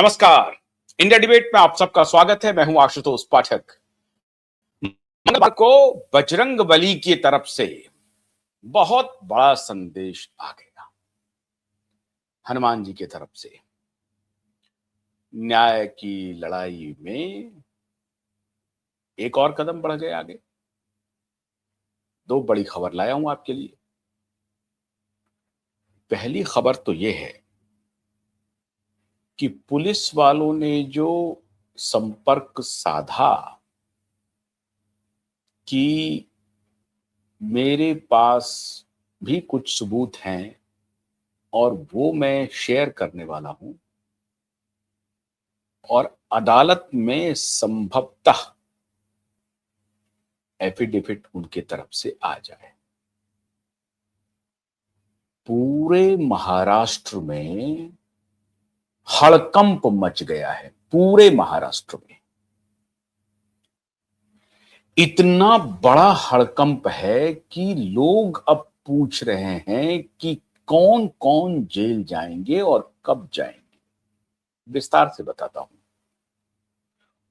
नमस्कार। India debate में आप सबका स्वागत है। मैं हूं आशुतोष पाठक। मंगलवार को बजरंगबली की तरफ से बहुत बड़ा संदेश आ गया। हनुमान जी की तरफ से न्याय की लड़ाई में एक और कदम बढ़ गए आगे। दो बड़ी खबर लाया हूं आपके लिए। पहली खबर तो यह है कि पुलिस वालों ने जो संपर्क साधा कि मेरे पास भी कुछ सबूत हैं और वो मैं शेयर करने वाला हूं और अदालत में संभवतः एफिडेविट उनके तरफ से आ जाए। पूरे महाराष्ट्र में हड़कंप मच गया है। पूरे महाराष्ट्र में इतना बड़ा हड़कंप है कि लोग अब पूछ रहे हैं कि कौन कौन जेल जाएंगे और कब जाएंगे। विस्तार से बताता हूं।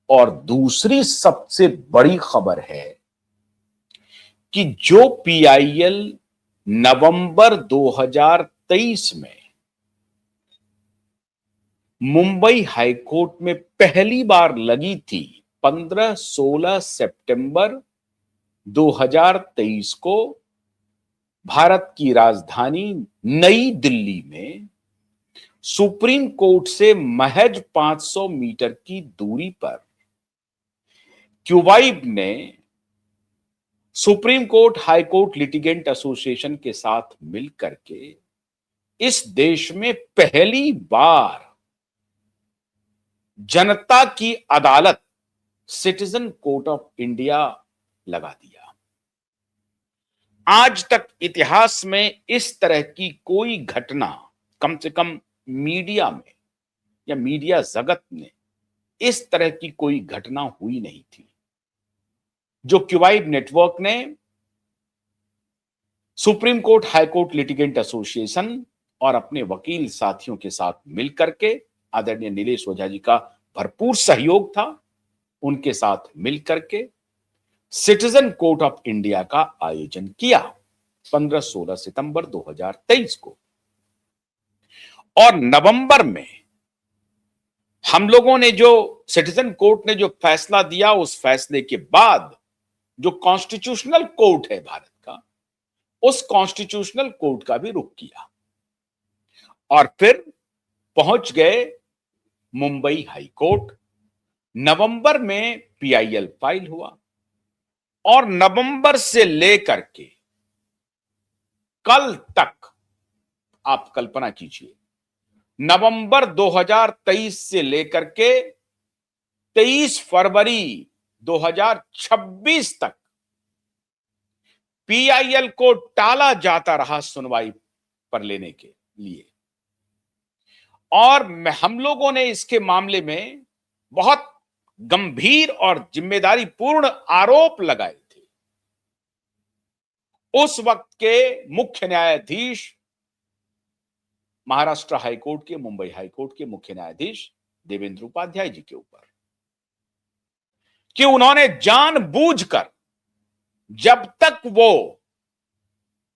और दूसरी सबसे बड़ी खबर है कि जो पीआईएल नवंबर 2023 में मुंबई हाईकोर्ट में पहली बार लगी थी, 15-16 सितंबर 2023 को भारत की राजधानी नई दिल्ली में सुप्रीम कोर्ट से महज 500 मीटर की दूरी पर क्यूबाइब ने supreme court high court litigant association के साथ मिलकर के इस देश में पहली बार जनता की अदालत सिटीजन कोर्ट ऑफ इंडिया लगा दिया। आज तक इतिहास में इस तरह की कोई घटना कम से कम मीडिया में या मीडिया जगत में इस तरह की कोई घटना हुई नहीं थी। जो क्यूबाइब नेटवर्क ने supreme court high court litigant association और अपने वकील साथियों के साथ मिलकर के, आदरणीय नीलेश ओझा जी का भरपूर सहयोग था, उनके साथ मिलकर के सिटीजन कोर्ट ऑफ इंडिया का आयोजन किया 15-16 सितंबर 2023 को। और नवंबर में हम लोगों ने जो सिटीजन कोर्ट ने जो फैसला दिया, उस फैसले के बाद जो कॉन्स्टिट्यूशनल कोर्ट है भारत का, उस कॉन्स्टिट्यूशनल कोर्ट का भी रुख किया और फिर पहुंच गए मुंबई हाई कोर्ट। नवंबर में पीआईएल फाइल हुआ और नवंबर से लेकर के कल तक आप कल्पना कीजिए, नवंबर 2023 से लेकर के 23 फरवरी 2026 तक पीआईएल को टाला जाता रहा सुनवाई पर लेने के लिए। और हम लोगों ने इसके मामले में बहुत गंभीर और जिम्मेदारी पूर्ण आरोप लगाए थे। उस वक्त के मुख्य न्यायाधीश, महाराष्ट्र हाईकोर्ट के, मुंबई हाईकोर्ट के मुख्य न्यायाधीश देवेंद्र उपाध्याय जी के ऊपर, कि उन्होंने जानबूझकर, जब तक वो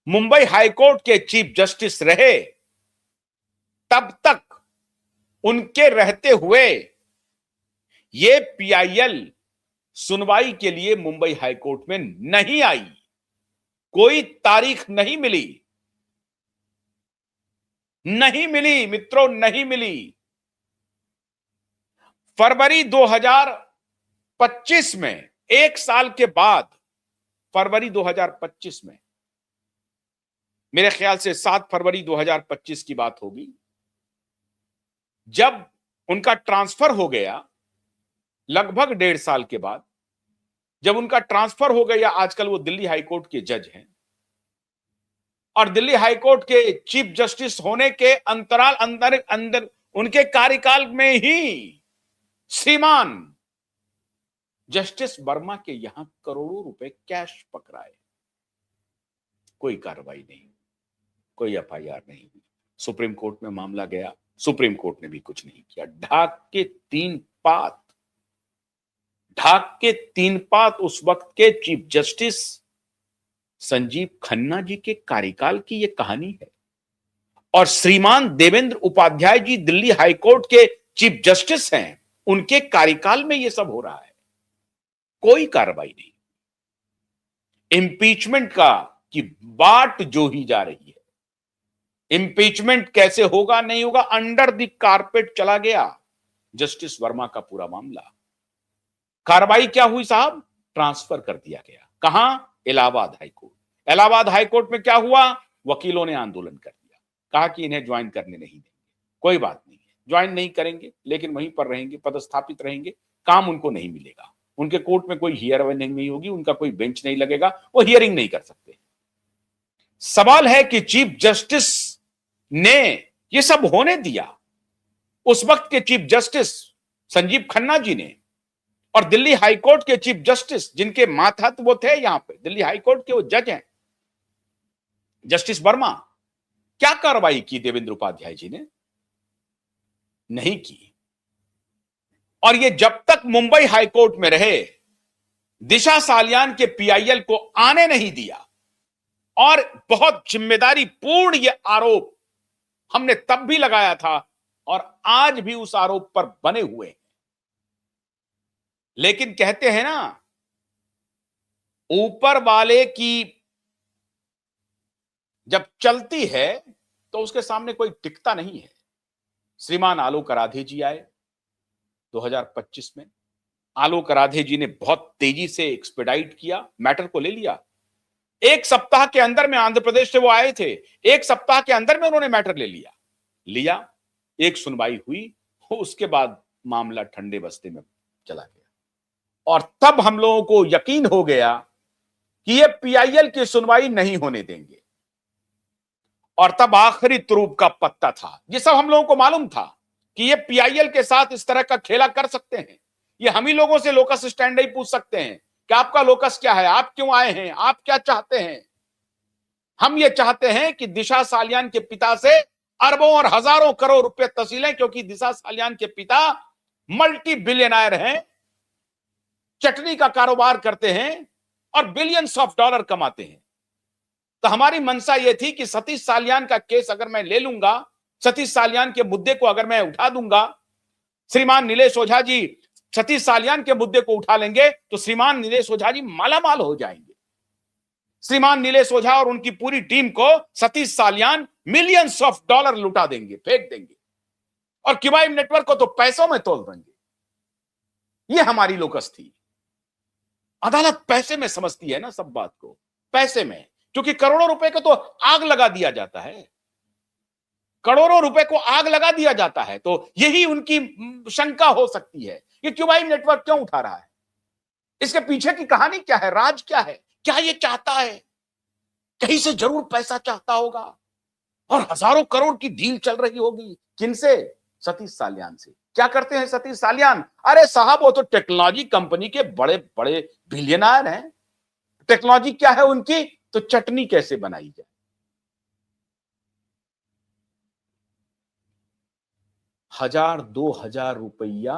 मुंबई हाईकोर्ट के चीफ जस्टिस रहे तब तक उनके रहते हुए ये पीआईएल सुनवाई के लिए मुंबई हाईकोर्ट में नहीं आई। कोई तारीख नहीं मिली, नहीं मिली मित्रों, नहीं मिली। फरवरी 2025 में, एक साल के बाद, फरवरी 2025 में, मेरे ख्याल से 7 फरवरी 2025 की बात होगी, जब उनका ट्रांसफर हो गया, लगभग 1.5 साल के बाद जब उनका ट्रांसफर हो गया, आजकल वो दिल्ली हाईकोर्ट के जज हैं और दिल्ली हाईकोर्ट के चीफ जस्टिस होने के अंतराल अंदर उनके कार्यकाल में ही श्रीमान जस्टिस वर्मा के यहां करोड़ों रुपए कैश पकड़ाए। कोई कार्रवाई नहीं, कोई एफआईआर नहीं हुई। सुप्रीम कोर्ट में मामला गया, सुप्रीम कोर्ट ने भी कुछ नहीं किया। ढाक के तीन पात उस वक्त के चीफ जस्टिस संजीव खन्ना जी के कार्यकाल की यह कहानी है। और श्रीमान देवेंद्र उपाध्याय जी दिल्ली हाईकोर्ट के चीफ जस्टिस हैं, उनके कार्यकाल में यह सब हो रहा है, कोई कार्रवाई नहीं। इंपीचमेंट की बाट जो ही जा रही है। इंपीचमेंट कैसे होगा नहीं होगा, अंडर द कारपेट चला गया जस्टिस वर्मा का पूरा मामला। कार्रवाई क्या हुई साहब? ट्रांसफर कर दिया गया। कहां? इलाहाबाद हाईकोर्ट। इलाहाबाद हाईकोर्ट में क्या हुआ? वकीलों ने आंदोलन कर दिया, कहा कि इन्हें ज्वाइन करने नहीं देंगे। कोई बात नहीं है, ज्वाइन नहीं करेंगे लेकिन वहीं पर रहेंगे, पदस्थापित रहेंगे, काम उनको नहीं मिलेगा, उनके कोर्ट में कोई हियरिंग नहीं होगी, उनका कोई बेंच नहीं लगेगा, वो हियरिंग नहीं कर सकते। सवाल है कि चीफ जस्टिस ने यह सब होने दिया। उस वक्त के चीफ जस्टिस संजीव खन्ना जी ने और दिल्ली हाईकोर्ट के चीफ जस्टिस, जिनके मातहत वो थे यहां पे, दिल्ली हाईकोर्ट के वो जज हैं जस्टिस वर्मा, क्या कार्रवाई की देवेंद्र उपाध्याय जी ने? नहीं की। और ये जब तक मुंबई हाईकोर्ट में रहे, दिशा सालियान के पीआईएल को आने नहीं दिया। और बहुत जिम्मेदारी पूर्ण ये आरोप हमने तब भी लगाया था और आज भी उस आरोप पर बने हुए हैं। लेकिन कहते हैं ना, ऊपर वाले की जब चलती है तो उसके सामने कोई टिकता नहीं है। श्रीमान आलोक राधे जी आए 2025 में। आलोक राधे जी ने बहुत तेजी से एक्सपेडाइट किया, मैटर को ले लिया। एक सप्ताह के अंदर में, आंध्र प्रदेश से वो आए थे, एक सप्ताह के अंदर में उन्होंने मैटर ले लिया। एक सुनवाई हुई, उसके बाद मामला ठंडे बस्ते में चला गया। और तब हम लोगों को यकीन हो गया कि ये पीआईएल की सुनवाई नहीं होने देंगे। और तब आखिरी तुरूप का पत्ता था। ये सब हम लोगों को मालूम था कि ये पीआईएल के साथ इस तरह का खेला कर सकते हैं। ये हम ही लोगों से लोकस स्टैंड ही पूछ सकते हैं कि आपका लोकस क्या है, आप क्यों आए हैं, आप क्या चाहते हैं। हम ये चाहते हैं कि दिशा सालियान के पिता से अरबों और हजारों करोड़ रुपए तसीलें, क्योंकि दिशा सालियान के पिता मल्टी बिलियनर हैं, चटनी का कारोबार करते हैं और बिलियंस ऑफ डॉलर कमाते हैं। तो हमारी मंशा यह थी कि सतीश सालियान का केस अगर मैं ले लूंगा, सतीश सालियान के मुद्दे को अगर मैं उठा दूंगा, श्रीमान नीलेश ओझा जी सतीश सालियान के मुद्दे को उठा लेंगे तो श्रीमान नीलेश ओझा जी मालामाल हो जाएंगे। श्रीमान नीलेश ओझा और उनकी पूरी टीम को Satish Salian millions of dollar लुटा देंगे, फेंक देंगे, और क्यूबाइम नेटवर्क को तो पैसों में तोल देंगे। यह हमारी लोकस थी। अदालत पैसे में समझती है ना सब बात को, पैसे में, क्योंकि करोड़ों रुपए को तो आग लगा दिया जाता है, करोड़ों रुपए को आग लगा दिया जाता है। तो यही उनकी शंका हो सकती है कि क्यूबाइम नेटवर्क क्यों उठा रहा है, इसके पीछे की कहानी क्या है, राज क्या है, क्या ये चाहता है, कहीं से जरूर पैसा चाहता होगा। और हजारों करोड़ की डील चल रही होगी, किनसे? सतीश सालियान से। क्या करते हैं सतीश सालियान? अरे साहब, वो तो टेक्नोलॉजी कंपनी के बड़े बड़े बिलियनर हैं। टेक्नोलॉजी क्या है उनकी? तो चटनी कैसे बनाई जाए। 1000-2000 रुपया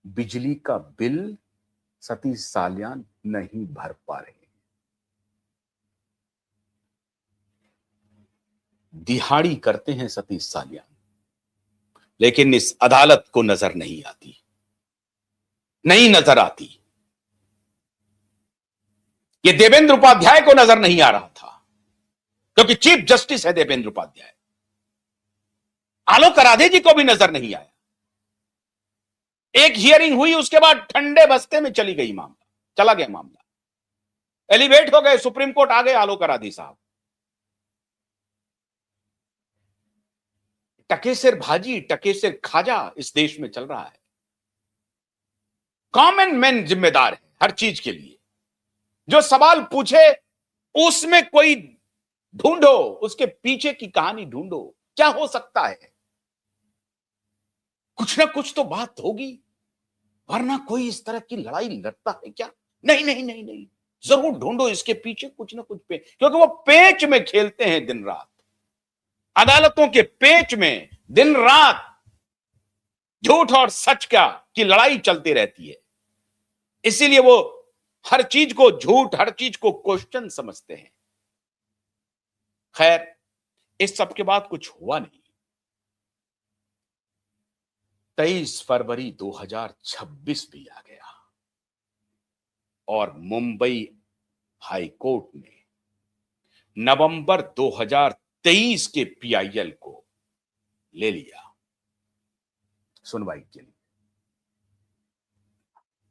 बिजली का बिल सतीश सालियान नहीं भर पा रहे। दिहाड़ी करते हैं सतीश सालियान, लेकिन इस अदालत को नजर नहीं आती, नहीं नजर आती। ये देवेंद्र उपाध्याय को नजर नहीं आ रहा था, क्योंकि चीफ जस्टिस है देवेंद्र उपाध्याय। आलोक राधे जी को भी नजर नहीं आया। एक हियरिंग हुई, उसके बाद ठंडे बस्ते में चला गया मामला, एलिवेट हो गए, सुप्रीम कोर्ट आ गए आलोक राधे साहब। टकेसर भाजी, टकेसर खाजा इस देश में चल रहा है। कॉमन मैन जिम्मेदार है हर चीज के लिए। जो सवाल पूछे उसमें कोई ढूंढो, उसके पीछे की कहानी ढूंढो, क्या हो सकता है। कुछ ना कुछ तो बात होगी, वरना कोई इस तरह की लड़ाई लड़ता है क्या? नहीं नहीं नहीं नहीं, जरूर ढूंढो इसके पीछे कुछ ना कुछ क्योंकि वो पेच में खेलते हैं दिन रात। अदालतों के पेच में दिन रात झूठ और सच की लड़ाई चलती रहती है। इसीलिए वो हर चीज को झूठ, हर चीज को क्वेश्चन समझते हैं। खैर, इस सब के बाद कुछ हुआ नहीं। 23 फरवरी 2026 भी आ गया और मुंबई हाई कोर्ट ने नवंबर 2023 के पीआईएल को ले लिया सुनवाई के लिए।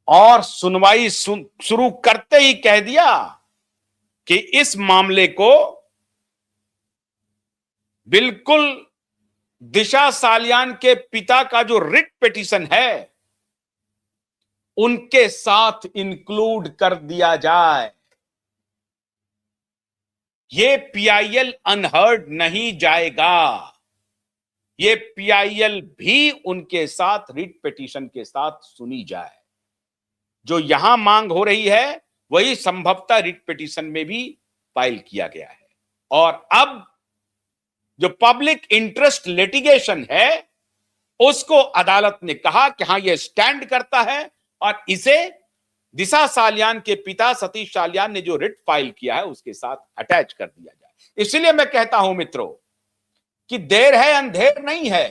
और सुनवाई शुरू करते ही कह दिया कि इस मामले को बिल्कुल दिशा सालियान के पिता का जो रिट पिटीशन है उनके साथ इंक्लूड कर दिया जाए। ये पीआईएल अनहर्ड नहीं जाएगा। ये पीआईएल भी उनके साथ रिट पिटीशन के साथ सुनी जाए। जो यहां मांग हो रही है वही संभवतः रिट पिटीशन में भी फाइल किया गया है। और अब जो पब्लिक इंटरेस्ट लिटिगेशन है उसको अदालत ने कहा कि हां यह स्टैंड करता है और इसे दिशा सालियान के पिता सतीश सालियान ने जो रिट फाइल किया है उसके साथ अटैच कर दिया जाए। इसलिए मैं कहता हूं मित्रों कि देर है अंधेर नहीं है।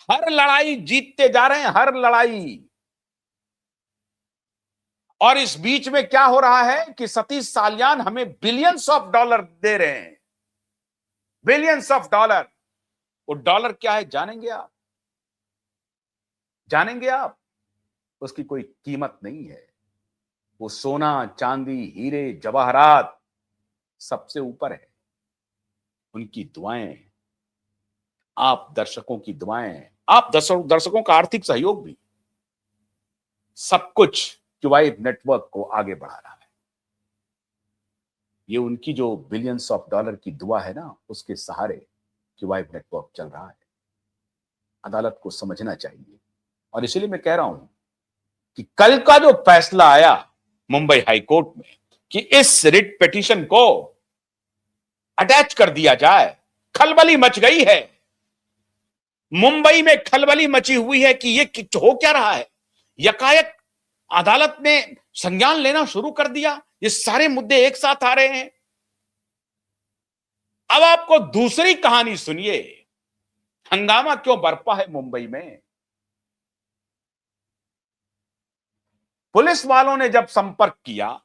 हर लड़ाई जीतते जा रहे हैं, हर लड़ाई। और इस बीच में क्या हो रहा है कि सतीश सालियान हमें बिलियंस ऑफ डॉलर दे रहे हैं, बिलियंस ऑफ डॉलर। वो डॉलर क्या है जानेंगे आप? जानेंगे आप? उसकी कोई कीमत नहीं है। वो सोना, चांदी, हीरे, जवाहरात सबसे ऊपर है। उनकी दुआएं, आप दर्शकों की दुआएं, आप दर्शकों का आर्थिक सहयोग भी, सब कुछ क्यूवाइब नेटवर्क को आगे बढ़ा रहा है। ये उनकी जो बिलियंस ऑफ डॉलर की दुआ है ना, उसके सहारे क्यूवाइब नेटवर्क चल रहा है। अदालत को समझना चाहिए। और इसलिए मैं कह रहा हूं कि कल का जो फैसला आया मुंबई हाई कोर्ट में कि इस रिट पिटीशन को अटैच कर दिया जाए, खलबली मच गई है। मुंबई में खलबली मची हुई है कि ये हो क्या रहा है। यकायक अदालत ने संज्ञान लेना शुरू कर दिया। ये सारे मुद्दे एक साथ आ रहे हैं। अब आपको दूसरी कहानी सुनिए, हंगामा क्यों बरपा है मुंबई में। पुलिस वालों ने जब संपर्क किया,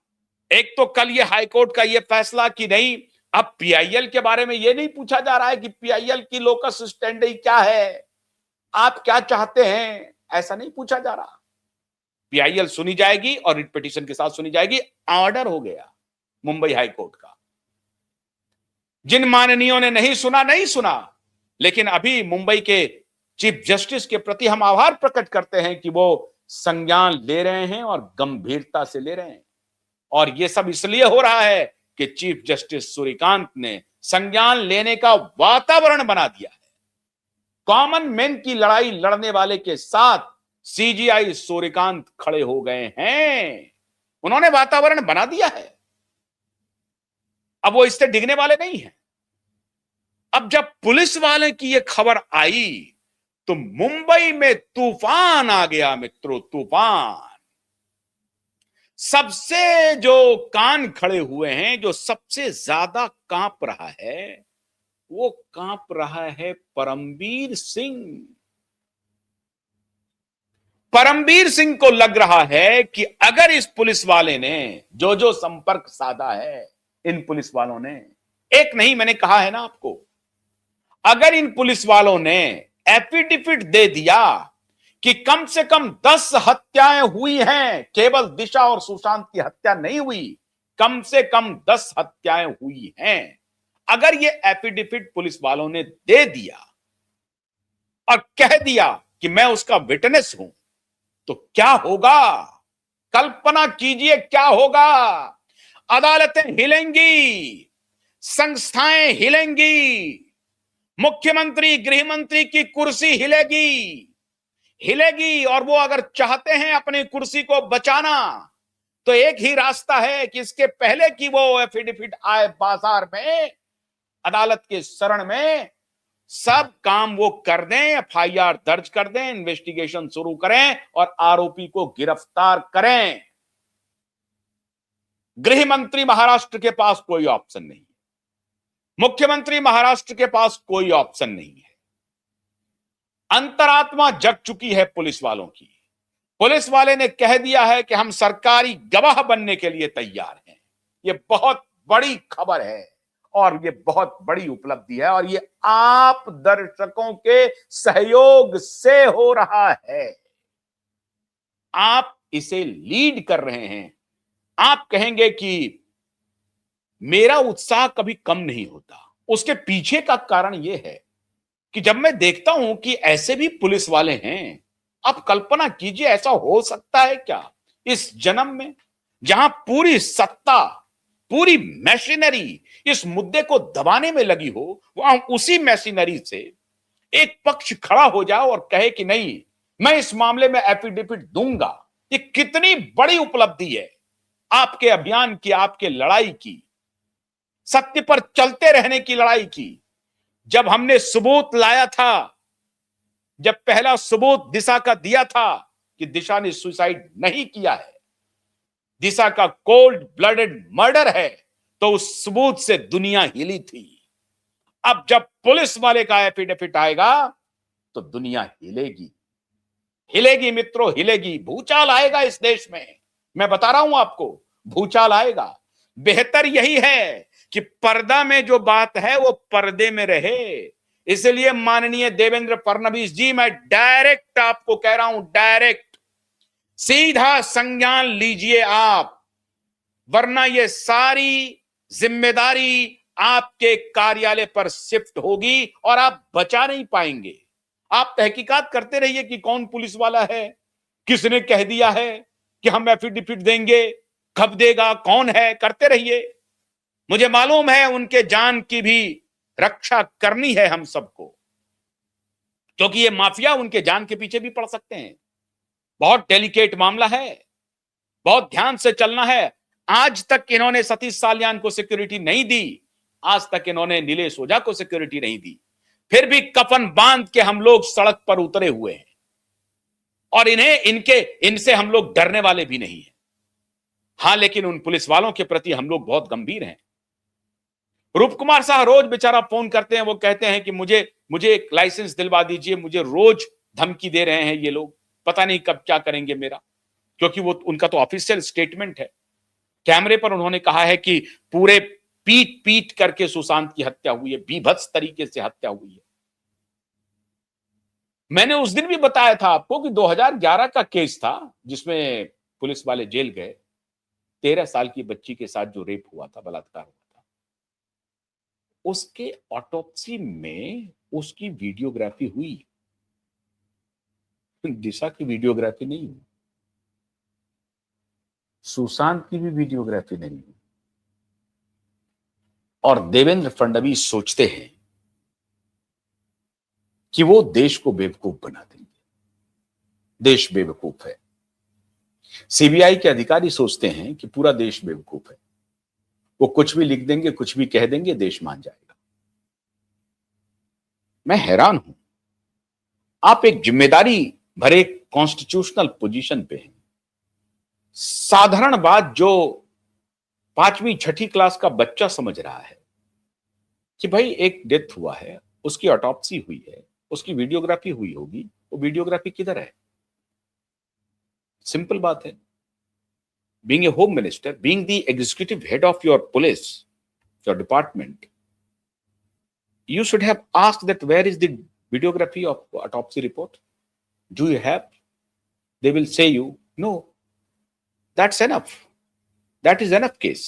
एक तो कल ये हाईकोर्ट का ये फैसला कि नहीं, अब पीआईएल के बारे में ये नहीं पूछा जा रहा है कि पीआईएल की लोकस स्टैंडी क्या है, आप क्या चाहते हैं, ऐसा नहीं पूछा जा रहा। पीआईएल सुनी जाएगी और रिट पिटीशन के साथ सुनी जाएगी। ऑर्डर हो गया मुंबई हाई कोर्ट का। जिन माननीयों ने नहीं सुना नहीं सुना, लेकिन अभी मुंबई के चीफ जस्टिस के प्रति हम आभार प्रकट करते हैं कि वो संज्ञान ले रहे हैं और गंभीरता से ले रहे हैं। और यह सब इसलिए हो रहा है कि चीफ जस्टिस सूर्यकांत ने संज्ञान लेने का वातावरण बना दिया है। कॉमन मैन की लड़ाई लड़ने वाले के साथ सीजीआई सूर्यकांत खड़े हो गए हैं। उन्होंने वातावरण बना दिया है। अब वो इससे डिगने वाले नहीं हैं। अब जब पुलिस वाले की यह खबर आई तो मुंबई में तूफान आ गया मित्रों, तूफान। सबसे जो कान खड़े हुए हैं, जो सबसे ज्यादा कांप रहा है, वो कांप रहा है परमबीर सिंह। परमबीर सिंह को लग रहा है कि अगर इस पुलिस वाले ने जो संपर्क साधा है, इन पुलिस वालों ने, एक नहीं मैंने कहा है ना आपको, अगर इन पुलिस वालों ने एफिडेविट दे दिया कि कम से कम 10 हत्याएं हुई हैं, केवल दिशा और सुशांत की हत्या नहीं हुई, कम से कम 10 हत्याएं हुई हैं, अगर ये एफिडेविट पुलिस वालों ने दे दिया और कह दिया कि मैं उसका विटनेस हूं, तो क्या होगा? कल्पना कीजिए क्या होगा। अदालतें हिलेंगी, संस्थाएं हिलेंगी, मुख्यमंत्री, गृह मंत्री की कुर्सी हिलेगी। और वो अगर चाहते हैं अपनी कुर्सी को बचाना तो एक ही रास्ता है कि इसके पहले कि वो एफिडेविट आए बाजार में, अदालत के शरण में, सब काम वो कर दें, एफआईआर दर्ज कर दें, इन्वेस्टिगेशन शुरू करें और आरोपी को गिरफ्तार करें। गृह मंत्री महाराष्ट्र के पास कोई ऑप्शन नहीं है, मुख्यमंत्री महाराष्ट्र के पास कोई ऑप्शन नहीं है। अंतरात्मा जग चुकी है पुलिस वालों की। पुलिस वाले ने कह दिया है कि हम सरकारी गवाह बनने के लिए तैयार हैं। यह बहुत बड़ी खबर है और ये बहुत बड़ी उपलब्धि है और ये आप दर्शकों के सहयोग से हो रहा है। आप इसे लीड कर रहे हैं। आप कहेंगे कि मेरा उत्साह कभी कम नहीं होता। उसके पीछे का कारण यह है कि जब मैं देखता हूं कि ऐसे भी पुलिस वाले हैं, आप कल्पना कीजिए ऐसा हो सकता है क्या इस जन्म में, जहां पूरी सत्ता, पूरी मशीनरी इस मुद्दे को दबाने में लगी हो, वहां उसी मशीनरी से एक पक्ष खड़ा हो जाए और कहे कि नहीं, मैं इस मामले में एफिडेविट दूंगा। ये कितनी बड़ी उपलब्धि है आपके अभियान की, आपके लड़ाई की, सत्य पर चलते रहने की लड़ाई की। जब हमने सबूत लाया था, जब पहला सबूत दिशा का दिया था कि दिशा ने सुसाइड नहीं किया है, दिशा का कोल्ड ब्लडेड मर्डर है, तो उस सबूत से दुनिया हिली थी। अब जब पुलिस वाले का एफिडेविट आएगा तो दुनिया हिलेगी, हिलेगी मित्रों, हिलेगी। भूचाल आएगा इस देश में, मैं बता रहा हूं आपको, भूचाल आएगा। बेहतर यही है कि पर्दा में जो बात है वो पर्दे में रहे। इसलिए माननीय देवेंद्र फडणवीस जी, मैं डायरेक्ट आपको कह रहा हूं, डायरेक्ट सीधा संज्ञान लीजिए आप, वरना ये सारी जिम्मेदारी आपके कार्यालय पर शिफ्ट होगी और आप बचा नहीं पाएंगे। आप तहकीकात करते रहिए कि कौन पुलिस वाला है, किसने कह दिया है कि हम एफिडेविट देंगे, कब देगा, कौन है, करते रहिए। मुझे मालूम है उनके जान की भी रक्षा करनी है हम सबको, क्योंकि ये माफिया उनके जान के पीछे भी पड़ सकते हैं। बहुत डेलिकेट मामला है, बहुत ध्यान से चलना है। आज तक इन्होंने सतीश साल्यान को सिक्योरिटी नहीं दी, आज तक इन्होंने नीलेश ओझा को सिक्योरिटी नहीं दी, फिर भी कफन बांध के हम लोग सड़क पर उतरे हुए हैं और इनसे हम लोग डरने वाले भी नहीं है। हां, लेकिन उन पुलिस वालों के प्रति हम लोग बहुत गंभीर हैं। रूप कुमार शाह रोज बेचारा फोन करते हैं, वो कहते हैं कि मुझे एक लाइसेंस दिलवा दीजिए, मुझे रोज धमकी दे रहे हैं ये लोग, पता नहीं कब क्या करेंगे मेरा, क्योंकि वो उनका तो ऑफिशियल स्टेटमेंट है। कैमरे पर उन्होंने कहा है कि पूरे पीट पीट करके सुशांत की हत्या हुई है, बीभत्स तरीके से हत्या हुई है। मैंने उस दिन भी बताया था आपको कि 2011 का केस था जिसमें पुलिस वाले जेल गए, 13 साल की बच्ची के साथ जो रेप हुआ था, बलात्कार हुआ था, उसके ऑटोप्सी में उसकी वीडियोग्राफी हुई, दिशा की वीडियोग्राफी नहीं हुई, सुशांत की भी वीडियोग्राफी नहीं हुई। और देवेंद्र फडणवीस सोचते हैं कि वो देश को बेवकूफ बना देंगे। देश बेवकूफ है। सीबीआई के अधिकारी सोचते हैं कि पूरा देश बेवकूफ है, वो कुछ भी लिख देंगे, कुछ भी कह देंगे, देश मान जाएगा। मैं हैरान हूं, आप एक जिम्मेदारी भरे कॉन्स्टिट्यूशनल पोजीशन पे हैं, साधारण बात जो 5वीं 6ठी क्लास का बच्चा समझ रहा है कि भाई एक डेथ हुआ है, उसकी ऑटोप्सी हुई है, उसकी वीडियोग्राफी हुई होगी, वो वीडियोग्राफी किधर है? सिंपल बात है। Being a home minister, being the executive head of your police, your department, you should have asked that where is the videography of autopsy report? Do you have? They will say you, no, that's enough. That is enough case.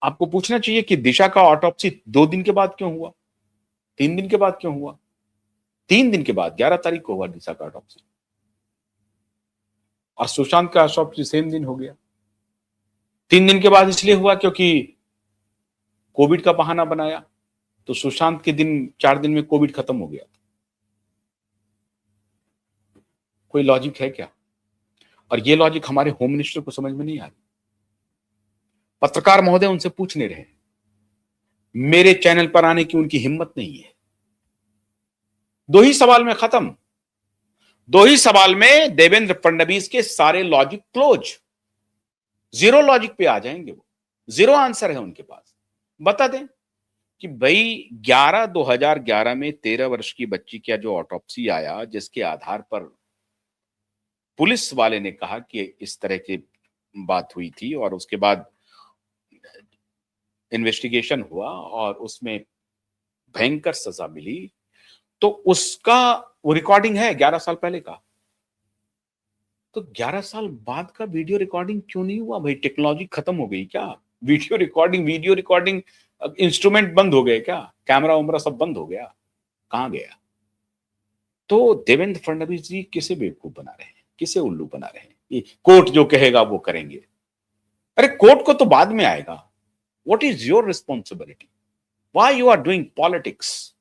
आपको पूछना चाहिए कि दिशा का autopsy 2 दिन के बाद क्यों हुआ, 3 दिन के बाद क्यों हुआ? 3 दिन के बाद 11 तारीख को हुआ दिशा का ऑटोप्सी, और सुशांत का ऑटोप्सी सेम दिन हो गया। 3 दिन के बाद इसलिए हुआ क्योंकि कोविड का बहाना बनाया, तो सुशांत के दिन 4 दिन में कोविड खत्म हो गया। कोई लॉजिक है क्या? और ये लॉजिक हमारे होम मिनिस्टर को समझ में नहीं आ रही। पत्रकार महोदय उनसे पूछ नहीं रहे, मेरे चैनल पर आने की उनकी हिम्मत नहीं है। 2 ही सवाल में खत्म। 2 ही सवाल में देवेंद्र फडणवीस के सारे लॉजिक क्लोज। जीरो लॉजिक पे आ जाएंगे वो। जीरो आंसर है उनके पास। बता दें कि भाई 2011 में 13 वर्ष की बच्ची का जो ऑटोप्सी आया, जिसके आधार पर पुलिस वाले ने कहा कि इस तरह की बात हुई थी, और उसके बाद इन्वेस्टिगेशन हुआ और उसमें भयंकर सजा मिली, तो उसका वो रिकॉर्डिंग है 11 साल पहले का। तो 11 साल बाद का वीडियो रिकॉर्डिंग क्यों नहीं हुआ भाई? टेक्नोलॉजी खत्म हो गई क्या? वीडियो रिकॉर्डिंग इंस्ट्रूमेंट बंद हो गए क्या? कैमरा वैमरा सब बंद हो गया? कहां गया? तो देवेंद्र फडणवीस जी किसे बेवकूफ बना रहे हैं? किसे उल्लू बना रहे हैं? ये कोर्ट जो कहेगा वो करेंगे। अरे कोर्ट को तो बाद में आएगा। What is your responsibility? Why you are doing politics?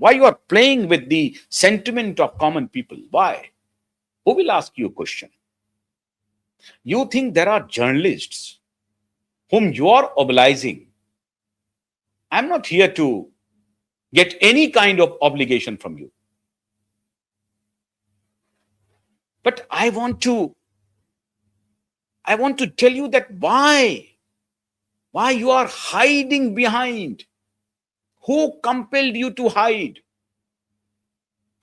Why you are playing with the sentiment of common people? Why? Who will ask you a question? You think there are journalists whom you are obliging. I'm not here to get any kind of obligation from you. But I want to tell you that why you are hiding behind. Who compelled you to hide?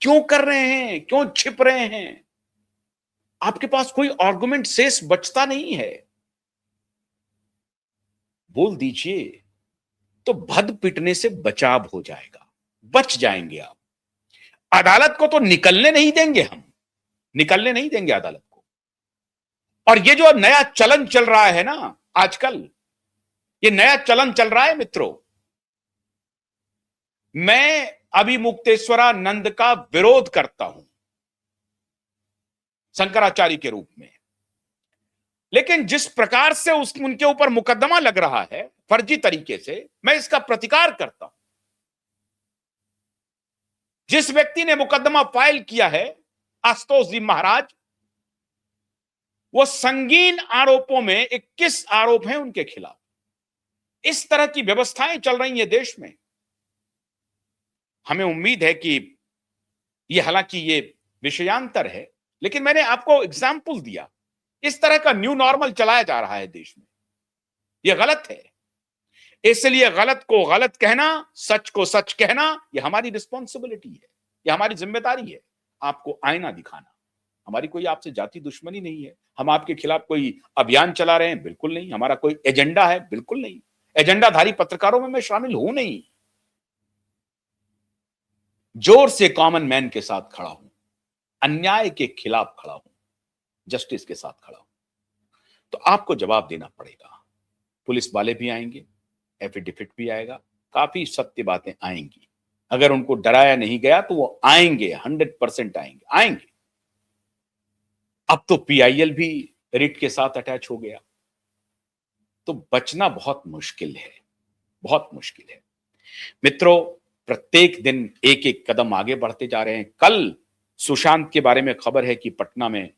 क्यों कर रहे हैं? क्यों छिप रहे हैं? आपके पास कोई आर्गुमेंट शेष बचता नहीं है। बोल दीजिए तो भद पिटने से बचाव हो जाएगा, बच जाएंगे आप। अदालत को तो निकलने नहीं देंगे हम, निकलने नहीं देंगे अदालत को। और ये जो नया चलन चल रहा है ना आजकल, ये नया चलन चल रहा है मित्रों। मैं अभिमुक्तेश्वरानंद का विरोध करता हूं शंकराचार्य के रूप में, लेकिन जिस प्रकार से उनके ऊपर मुकदमा लग रहा है फर्जी तरीके से, मैं इसका प्रतिकार करता हूं। जिस व्यक्ति ने मुकदमा फाइल किया है आशुतोष जी महाराज, वो संगीन आरोपों में 21 आरोप हैं उनके खिलाफ। इस तरह की व्यवस्थाएं चल रही है देश में। हमें उम्मीद है कि ये, हालांकि ये विषयांतर है, लेकिन मैंने आपको एग्जाम्पल दिया। इस तरह का न्यू नॉर्मल चलाया जा रहा है देश में, यह गलत है। इसलिए गलत को गलत कहना, सच को सच कहना, यह हमारी रिस्पॉन्सिबिलिटी है, यह हमारी जिम्मेदारी है। आपको आईना दिखाना। हमारी कोई आपसे जाति दुश्मनी नहीं है। हम आपके खिलाफ कोई अभियान चला रहे हैं? बिल्कुल नहीं। हमारा कोई एजेंडा है? बिल्कुल नहीं। एजेंडाधारी पत्रकारों में मैं शामिल हूं नहीं। जोर से कॉमन मैन के साथ खड़ा हूं, अन्याय के खिलाफ खड़ा हूं, जस्टिस के साथ खड़ा हूं। तो आपको जवाब देना पड़ेगा। पुलिस वाले भी आएंगे, एफिडेविट भी आएगा, काफी सत्य बातें आएंगी। अगर उनको डराया नहीं गया तो वो आएंगे, 100% आएंगे। अब तो पीआईएल भी रिट के साथ अटैच हो गया, तो बचना बहुत मुश्किल है, बहुत मुश्किल है। मित्रों, प्रत्येक दिन एक एक कदम आगे बढ़ते जा रहे हैं। कल सुशांत के बारे में खबर है कि पटना में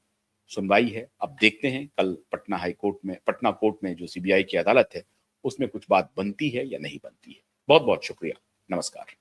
सुनवाई है। अब देखते हैं कल पटना कोर्ट में जो सीबीआई की अदालत है, उसमें कुछ बात बनती है या नहीं बनती है। बहुत बहुत शुक्रिया। नमस्कार।